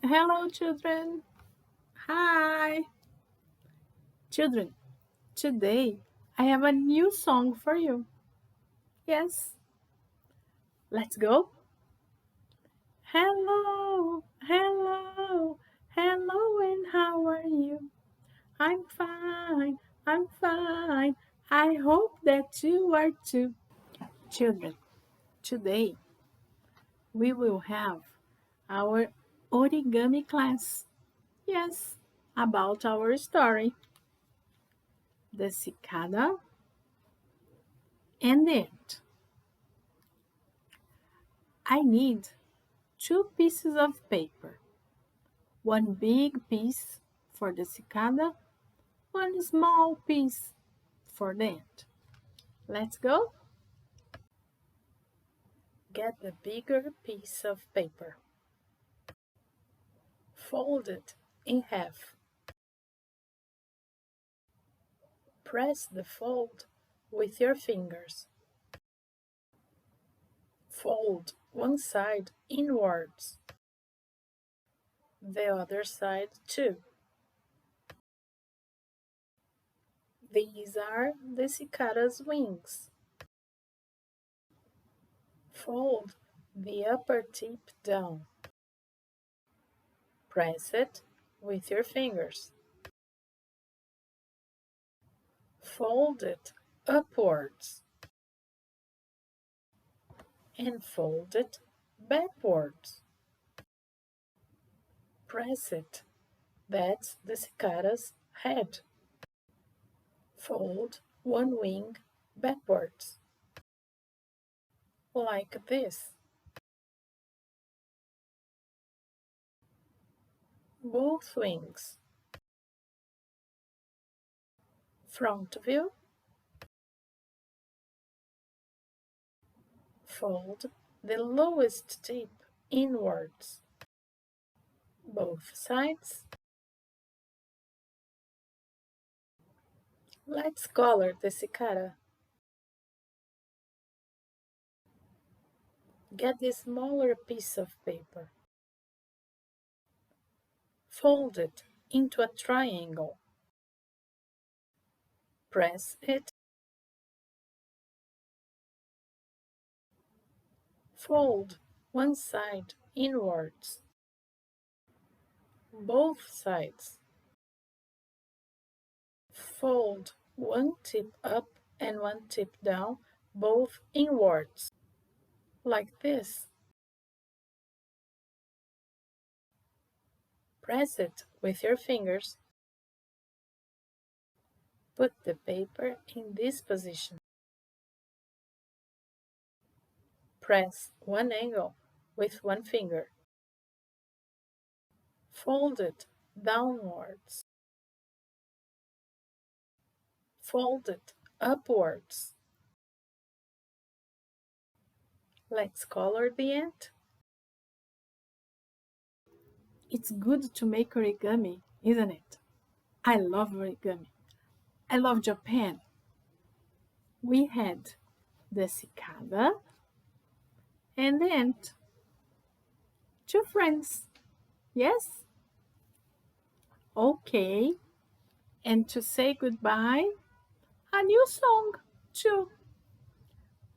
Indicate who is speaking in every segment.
Speaker 1: Hello, children. Hi. Children, today I have a new song for you. Yes, let's go. Hello, hello, hello, and how are you? I'm fine, I'm fine. I hope that you are too. Children, today we will have our origami class. Yes, about our story, the cicada and it. I need two pieces of paper, one big piece for the cicada, one small piece for the ant. Let's go. Get the bigger piece of paper. Fold it in half. Press the fold with your fingers. Fold one side inwards, the other side too. These are the cicada's wings. Fold the upper tip down. Press it with your fingers. Fold it upwards and fold it backwards. Press it. That's the cicada's head. Fold one wing backwards, like this. Both wings. Front view. Fold the lowest tip inwards. Both sides. Let's color the cicada. Get the smaller piece of paper. Fold it into a triangle. Press it. Fold one side inwards. Both sides. Fold one tip up and one tip down, both inwards, like this. Press it with your fingers. Put the paper in this position. Press one angle with one finger. Fold it downwards. Fold it upwards. Let's color the ant. It's good to make origami, isn't it? I love origami. I love Japan. We had the cicada and the ant. Two friends. Yes? Okay. And to say goodbye, a new song too.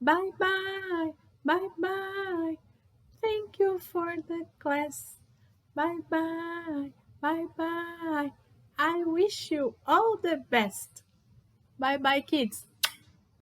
Speaker 1: Bye bye. Bye bye. Thank you for the class. Bye bye. Bye bye. I wish you all the best. Bye bye, kids.